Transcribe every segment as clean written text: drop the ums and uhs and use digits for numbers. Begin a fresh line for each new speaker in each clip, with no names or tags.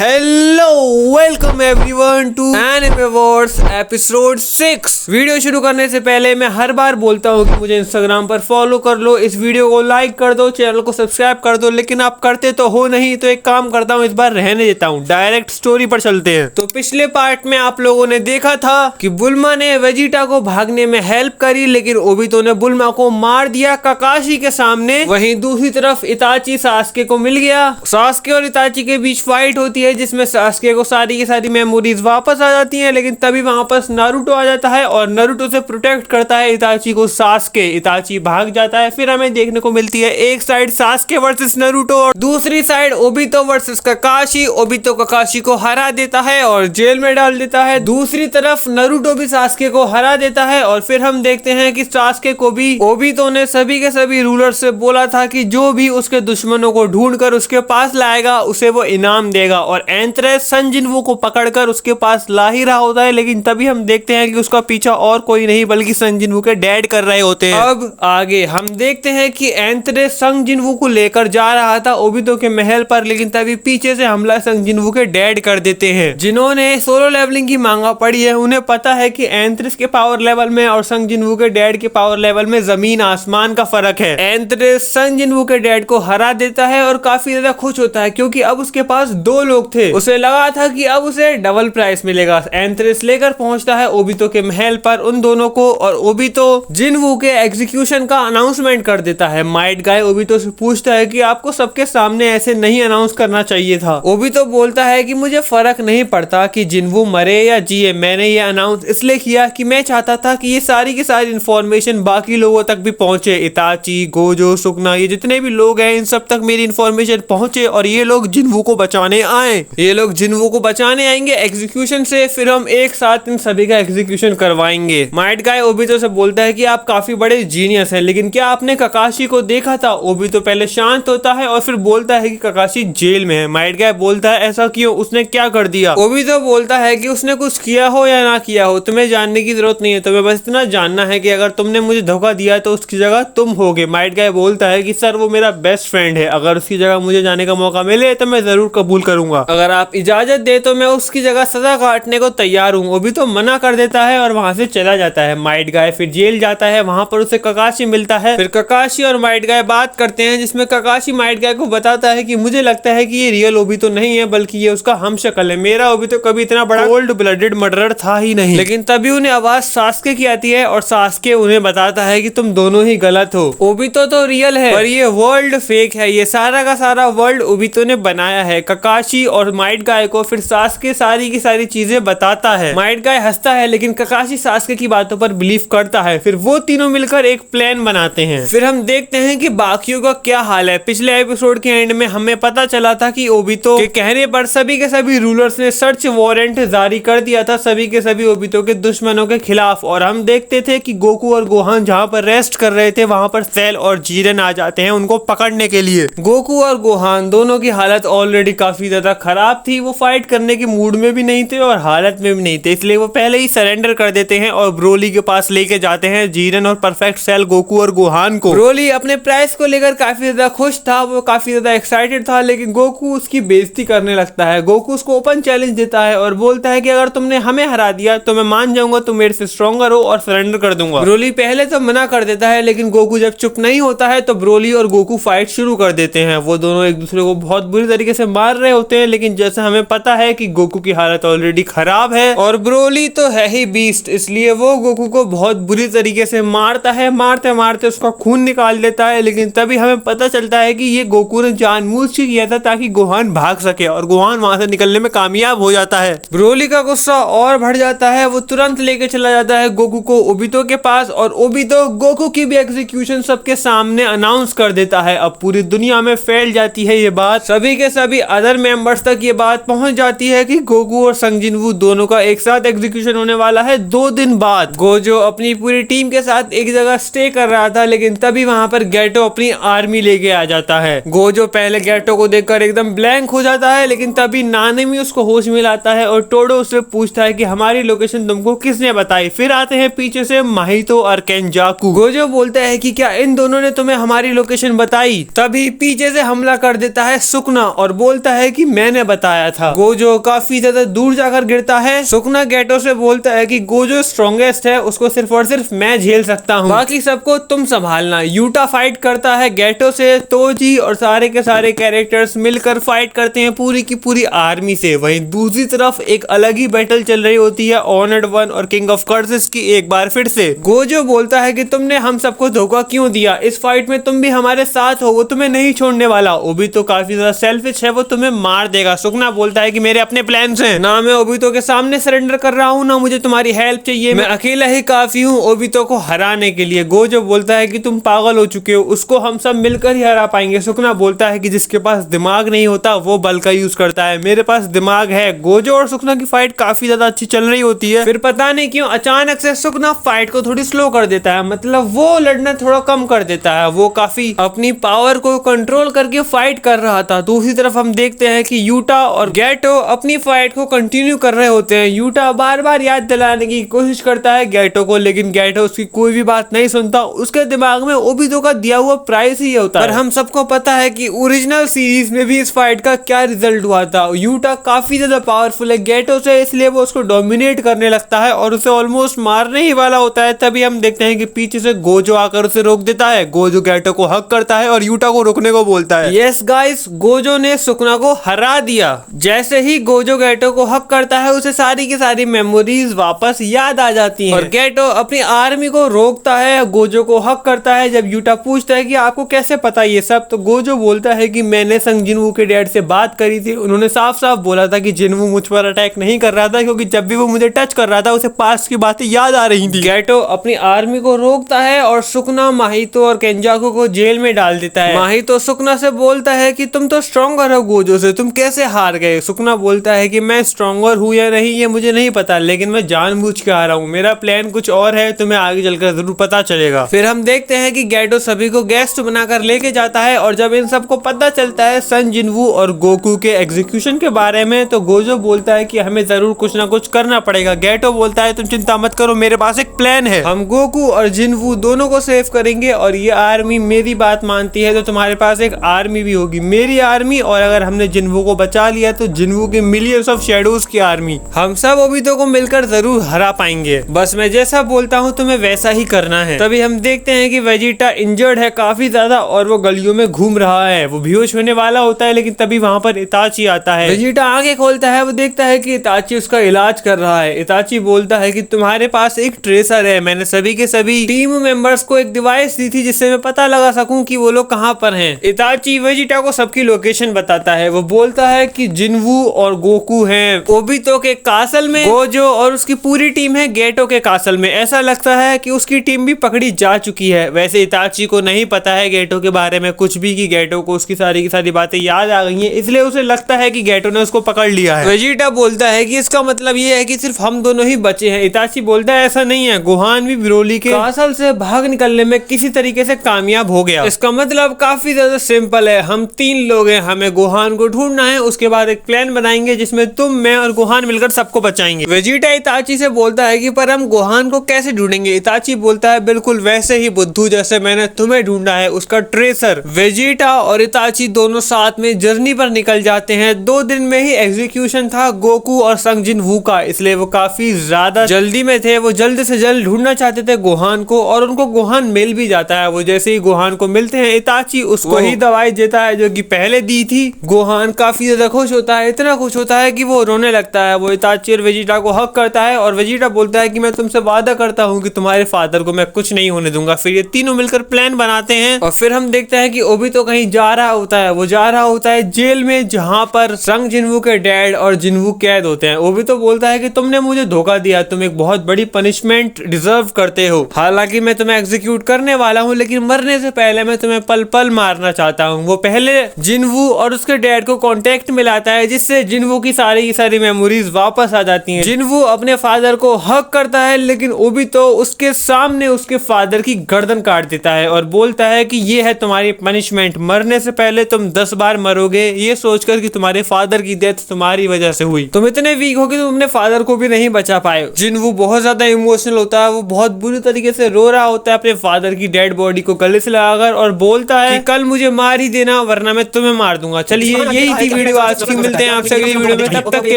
Hello welcome everyone to Anime Wars episode 6। Video शुरू करने से पहले मैं हर बार बोलता हूँ कि मुझे इंस्टाग्राम पर फॉलो कर लो, इस वीडियो को लाइक कर दो, चैनल को सब्सक्राइब कर दो, लेकिन आप करते तो हो नहीं। तो एक काम करता हूँ, इस बार रहने देता हूँ, डायरेक्ट स्टोरी पर चलते हैं। तो पिछले पार्ट में आप लोगों ने देखा था कि बुल्मा ने वेजिटा को भागने में हेल्प करी, लेकिन ओबितो ने बुल्मा को मार दिया काकाशी के सामने। वहीं दूसरी तरफ इताची सास्के को मिल गया। सास्के और इताची के बीच फाइट होती है जिसमें सास्के को सारी की सारी मेमोरीज वापस आ जाती हैं, लेकिन तभी वहां पर नारुतो आ जाता है और नारुतो से प्रोटेक्ट करता है इताची को सास्के। इताची भाग जाता है। फिर हमें देखने को मिलती है एक साइड सास्के वर्सेस नारुतो और दूसरी साइड ओबितो वर्सेस काकाशी। ओबितो काकाशी को हरा देता है और जेल में डाल देता है। दूसरी तरफ नारुतो भी सास्के को हरा देता है और फिर हम देखते हैं कि सास्के को भी ओबितो ने सभी के सभी रूलर से बोला था कि जो भी उसके दुश्मनों को ढूंढकर उसके पास लाएगा उसे वो इनाम देगा। और एंथ्रेस सन जिनवू को पकड़कर उसके पास ला ही रहा होता है, लेकिन तभी हम देखते हैं कि उसका पीछा और कोई नहीं बल्कि सन जिनवू के डैड कर रहे होते हैं। अब आगे हम देखते हैं कि एंथ्रेस सन जिनवू को लेकर जा रहा था ओबितो के महल पर, लेकिन तभी पीछे से हमला सन जिनवू के डैड कर देते हैं। जिन्होंने सोलो लेवलिंग की मांगा पड़ी है उन्हें पता है कि एंथ्रेस के पावर लेवल में और सन जिनवू के डैड के पावर लेवल में जमीन आसमान का फर्क है। एंथ्रेस सन जिनवू के डैड को हरा देता है और काफी ज्यादा खुश होता है क्योंकि अब उसके पास दो लोग थे। उसे लगा था कि अब उसे डबल प्राइस मिलेगा। एंथ्रेस लेकर पहुंचता है ओबितो के महल पर उन दोनों को और ओबितो जिनवू के एग्जीक्यूशन का अनाउंसमेंट कर देता है। माइट गाय ओबितो से पूछता है कि आपको सबके सामने ऐसे नहीं अनाउंस करना चाहिए था। ओबितो बोलता है कि मुझे फर्क नहीं पड़ता कि जिनवू मरे या जिए, मैंने ये अनाउंस इसलिए किया कि मैं चाहता था कि ये सारी की सारी इंफॉर्मेशन बाकी लोगों तक भी पहुंचे। इताची, गोजो, सुकना, ये जितने भी लोग हैं इन सब तक मेरी इंफॉर्मेशन पहुंचे और ये लोग जिनवू को बचाने आए। ये लोग जिनवू को बचाने आएंगे एग्जीक्यूशन से, फिर हम एक साथ इन सभी का एग्जीक्यूशन करवाएंगे। माइट गाय ओबितो से बोलता है कि आप काफी बड़े जीनियस हैं, लेकिन क्या आपने काकाशी को देखा था? ओबितो पहले शांत होता है और फिर बोलता है कि काकाशी जेल में है। माइट गाय बोलता है ऐसा क्यों, उसने क्या कर दिया? ओबितो बोलता है कि उसने कुछ किया हो या ना किया हो तुम्हें जानने की जरूरत नहीं है, तुम्हें बस इतना जानना है कि अगर तुमने मुझे धोखा दिया तो उसकी जगह तुम होगे। माइट गाय बोलता है कि सर वो मेरा बेस्ट फ्रेंड है, अगर उसकी जगह मुझे जाने का मौका मिले तो मैं जरूर कबूल करूंगा, अगर आप इजाजत दे तो मैं उसकी जगह सजा काटने को तैयार हूँ। ओबितो मना कर देता है और वहां से चला जाता है। माइट गाय फिर जेल जाता है, वहां पर उसे काकाशी मिलता है। फिर काकाशी और माइट गाय बात करते हैं जिसमें काकाशी माइट गाय को बताता है कि मुझे लगता है कि ये रियल ओबितो नहीं है बल्कि ये उसका हमशक्ल है। मेरा ओबितो कभी इतना बड़ा कोल्ड ब्लडेड मर्डरर था ही नहीं। लेकिन तभी उन्हें आवाज सास्के की आती है और सास्के उन्हें बताता है कि तुम दोनों ही गलत हो। ओबितो तो रियल है और ये वर्ल्ड फेक है, ये सारा का सारा वर्ल्ड ओबितो ने बनाया है। काकाशी और माइट गाय को फिर सास्के सारी की सारी चीजें बताता है। माइट गाय हंसता है लेकिन काकाशी सास्के की बातों पर बिलीव करता है। फिर वो तीनों मिलकर एक प्लान बनाते हैं। फिर हम देखते हैं कि बाकियों का क्या हाल है। पिछले एपिसोड के एंड में हमें पता चला था कि ओबितो के कहने पर सभी के सभी रूलर्स ने सर्च वारंट जारी कर दिया था सभी के सभी ओबितो के दुश्मनों के खिलाफ। और हम देखते थे कि गोकू और गोहान जहाँ पर रेस्ट कर रहे थे वहां पर सेल और जीरन आ जाते हैं उनको पकड़ने के लिए। गोकू और गोहान दोनों की हालत ऑलरेडी काफी ज्यादा खराब थी, वो फाइट करने के मूड में भी नहीं थे और हालत में भी नहीं थे, इसलिए वो पहले ही सरेंडर कर देते हैं और ब्रोली के पास लेके जाते हैं जीरन और परफेक्ट सेल, गोकू और गोहान को। ब्रोली अपने प्राइस को लेकर काफी ज्यादा खुश था, वो काफी ज्यादा एक्साइटेड था, लेकिन गोकू उसकी बेइज्जती करने लगता है। गोकू उसको ओपन चैलेंज देता है और बोलता है कि अगर तुमने हमें हरा दिया तो मैं मान जाऊंगा तुम मेरे से स्ट्रॉन्गर हो और सरेंडर कर दूंगा। ब्रोली पहले तो मना कर देता है, लेकिन गोकू जब चुप नहीं होता है तो ब्रोली और गोकू फाइट शुरू कर देते हैं। वो दोनों एक दूसरे को बहुत बुरी तरीके से मार रहे होते हैं, लेकिन जैसे हमें पता है कि गोकू की हालत ऑलरेडी खराब है और ब्रोली तो है ही बीस्ट, इसलिए वो गोकू को बहुत बुरी तरीके से मारता है। मारते मारते उसका खून निकाल देता है, लेकिन तभी हमें पता चलता है कि ये गोकू ने जानबूझ के किया था ताकि गोहान भाग सके और गोहान वहां से निकलने में कामयाब हो जाता है। ब्रोली का गुस्सा और बढ़ जाता है, वो तुरंत लेके चला जाता है गोकू को ओबितो के पास और ओबितो गोकू की भी एग्जीक्यूशन सबके सामने अनाउंस कर देता है। अब पूरी दुनिया में फैल जाती है ये बात, सभी के सभी अदर मेंबर्स तक ये बात पहुंच जाती है कि गोकू और संग जिनवू दोनों का एक साथ एग्जीक्यूशन होने वाला है 2 दिन बाद। गोजो अपनी पूरी टीम के साथ एक जगह स्टे कर रहा था, लेकिन तभी वहां पर गेटो अपनी आर्मी लेके आ जाता है। गोजो पहले गेटो को देखकर एकदम ब्लैंक हो जाता है, लेकिन तभी नानेमी उसको होश में लाता है और टोडो उससे पूछता है कि हमारी लोकेशन तुमको किसने बताई। फिर आते हैं पीछे से माहितो और केंजाकू। गोजो बोलता है कि क्या इन दोनों ने तुम्हें हमारी लोकेशन बताई? तभी पीछे से हमला कर देता है सुकना और बोलता है कि मैं मैंने बताया था। गोजो काफी ज्यादा दूर जाकर गिरता है। सुकुना गेटो से बोलता है कि गोजो स्ट्रॉन्गेस्ट है, उसको सिर्फ और सिर्फ मैं झेल सकता हूँ, बाकी सबको तुम संभालना। यूटा फाइट करता है गेटो से। तोजी और सारे के सारे कैरेक्टर्स मिलकर फाइट करते हैं पूरी की पूरी आर्मी से। वहीं दूसरी तरफ एक अलग ही बैटल चल रही होती है ऑनर्ड वन और किंग ऑफ कर्सेस की। एक बार फिर से गोजो बोलता है कि तुमने हम सबको धोखा क्यों दिया, इस फाइट में तुम भी हमारे साथ हो, वो तुम्हें नहीं छोड़ने वाला। ओबितो काफी ज्यादा सेल्फिश है, वो तुम्हें मार देगा। सुकुना बोलता है कि मेरे अपने प्लान्स हैं, ना मैं ओबितो के सामने सरेंडर कर रहा हूँ, ना मुझे तुम्हारी हेल्प चाहिए, मैं अकेला ही काफी हूँ ओबितो को हराने के लिए। गोजो बोलता है कि तुम पागल हो चुके हो, उसको हम सब मिलकर ही हरा पाएंगे। सुकुना बोलता है कि जिसके पास दिमाग नहीं होता वो बल का यूज करता है, मेरे पास दिमाग है। गोजो और सुकुना की फाइट काफी ज्यादा अच्छी चल रही होती है। फिर पता नहीं क्यों अचानक से सुकुना फाइट को थोड़ी स्लो कर देता है, मतलब वो लड़ना थोड़ा कम कर देता है। वो काफी अपनी पावर को कंट्रोल करके फाइट कर रहा था। दूसरी तरफ हम देखते हैं कि यूटा और गेटो अपनी फाइट को कंटिन्यू कर रहे होते हैं। यूटा बार बार याद दिलाने की कोशिश करता है गेटो को, लेकिन गेटो उसकी कोई भी बात नहीं सुनता। उसके दिमाग में ओबितो का दिया हुआ प्राइस ही होता है। पर हम सबको पता है कि ओरिजिनल सीरीज में भी इस फाइट का क्या रिजल्ट हुआ था। यूटा काफी ज्यादा पावरफुल है गेटो से, इसलिए वो उसको डोमिनेट करने लगता है और उसे ऑलमोस्ट मारने ही वाला होता है। तभी हम देखते हैं कि पीछे से गोजो आकर उसे रोक देता है। गोजो गेटो को हक करता है और यूटा को रोकने को बोलता है। यस गाइस, गोजो ने सुकुना को हरा दिया। जैसे ही गोजो गेटो को हक करता है उसे सारी की सारी मेमोरीज वापस याद आ जाती हैं और गेटो अपनी आर्मी को रोकता है, गोजो को हक करता है। जब यूटा पूछता है कि आपको कैसे पता ये सब, तो गोजो बोलता है कि मैंने संग जिनवू के डैड से बात करी थी, उन्होंने साफ साफ बोला था कि जिनवू मुझ पर अटैक नहीं कर रहा था, क्योंकि जब भी वो मुझे टच कर रहा था उसे पास्ट की बातें याद आ रही थी। गेटो अपनी आर्मी को रोकता है और सुकुना, माहितो और केंजाकू को जेल में डाल देता है। माहितो सुकुना से बोलता है कि तुम तो स्ट्रॉन्गर हो गोजो से, तुम कैसे हार गए। सुकुना बोलता है कि मैं स्ट्रॉन्गर हूँ या नहीं ये मुझे नहीं पता, लेकिन मैं जानबूझ के हारा हूँ, मेरा प्लान कुछ और है, तुम्हें आगे चलकर जरूर पता चलेगा। फिर हम देखते हैं कि गेटो सभी को गेस्ट बनाकर लेके जाता है और जब इन सबको पता चलता है सन जिनवू और गोकू के एग्जीक्यूशन के बारे में, तो गोजो बोलता है कि हमें जरूर कुछ ना कुछ करना पड़ेगा। गेटो बोलता है तुम चिंता मत करो, मेरे पास एक प्लान है, हम गोकू और जिनवू दोनों को सेव करेंगे और ये आर्मी मेरी बात मानती है तो तुम्हारे पास एक आर्मी भी होगी, मेरी आर्मी, और अगर हमने जिनवू को बचा लिया तो जिनवू की मिलियंस ऑफ शैडोज की आर्मी। हम सब ओबितो को मिलकर जरूर हरा पाएंगे, बस मैं जैसा बोलता हूँ तुम्हें वैसा ही करना है। तभी हम देखते हैं कि वेजिटा इंजर्ड है काफी ज्यादा और वो गलियों में घूम रहा है, वो बेहोश होने वाला होता है, लेकिन तभी वहां पर इताची आता है। वेजिटा आंखें खोलता है, वो देखता है कि इताची उसका इलाज कर रहा है। इताची बोलता है कि तुम्हारे पास एक ट्रेसर है, मैंने सभी के सभी टीम मेंबर्स को एक डिवाइस दी थी जिससे मैं पता लगा सकूं कि वो लोग कहां पर हैं। इताची वेजिटा को सबकी लोकेशन बताता है। वो बोलता है कि जिनवू और गोकू हैं ओबितो के कासल में, गोजो और उसकी पूरी टीम है गेटो के कासल में। ऐसा लगता है कि उसकी टीम भी पकड़ी जा चुकी है। वैसे इताची को नहीं पता है गेटो के बारे में कुछ भी, कि गेटो को उसकी सारी की सारी बातें याद आ गई हैं, इसलिए उसे लगता है कि गेटो ने उसको पकड़ लिया है। वेजिटा बोलता है कि इसका मतलब ये है कि सिर्फ हम दोनों ही बचे हैं। इताची बोलता है ऐसा नहीं है, गोहान भी ब्रोली के कासल से भाग निकलने में किसी तरीके से कामयाब हो गया। इसका मतलब काफी ज्यादा सिंपल है, हम 3 लोग हैं, हमें गोहान को ढूंढना है, उसके बाद एक प्लान बनाएंगे जिसमें तुम, मैं और गोहान मिलकर सबको बचाएंगे। वेजिटा इताची से बोलता है कि पर हम गोहान को कैसे ढूंढेंगे। इताची बोलता है बिल्कुल वैसे ही बुद्धू जैसे मैंने तुम्हें ढूंढा है, उसका ट्रेसर। वेजिटा और इताची दोनों साथ में जर्नी पर निकल जाते हैं। 2 दिन में ही एग्जीक्यूशन था गोकू और संग जिनवू का, इसलिए वो काफी ज्यादा जल्दी में थे। वो जल्द से जल्द ढूंढना चाहते थे गोहान को और उनको गोहान मिल भी जाता है। वो जैसे ही गोहान को मिलते हैं इताची उसको वही दवाई देता है जो कि पहले दी थी। गोहान काफी ज्यादा खुश होता है, इतना खुश होता है कि वो रोने लगता है। वो इताची और वेजिटा को हक करता है और वेजिटा बोलता है कि मैं तुमसे वादा करता हूँ कि तुम्हारे फादर को मैं कुछ नहीं होने दूंगा। फिर ये तीनों मिलकर प्लान बनाते हैं और फिर हम देखते हैं कि ओबितो कहीं जा रहा होता है। वो जा रहा होता है जेल में जहाँ पर संग जिनवू के डैड और जिनवू कैद होते हैं। ओबितो बोलता है कि तुमने मुझे धोखा दिया, तुम एक बहुत बड़ी पनिशमेंट डिजर्व करते हो। हालांकि मैं तुम्हें एग्जीक्यूट करने वाला हूँ, लेकिन मरने से पहले मैं तुम्हें पल पल मारना चाहता हूँ। वो पहले जिनवू और उसके डैड को कांटेक्ट मिलाता है जिससे जिनवू की सारी मेमोरीज वापस आ जाती हैं। जिनवू अपने फादर को हक करता है, लेकिन ओबितो उसके सामने उसके फादर की गर्दन काट देता है और बोलता है कि ये है तुम्हारी पनिशमेंट, मरने से पहले तुम 10 बार मरोगे, ये सोचकर कि तुम्हारे फादर की डेथ तुम्हारी वजह से हुई। तुम इतने वीक हो कि तुम अपने फादर को भी नहीं बचा पाए। जिनवू बहुत ज्यादा इमोशनल होता है, वो बहुत बुरी तरीके से रो रहा होता है अपने फादर की डेड बॉडी को गले से लगाकर और बोलता है कि कल मुझे मार ही देना वरना मैं तुम्हें मार दूंगा। चलिए यही थी वीडियो आज की, मिलते हैं आपसे अगली वीडियो में, तब तक के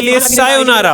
लिए सायोनारा।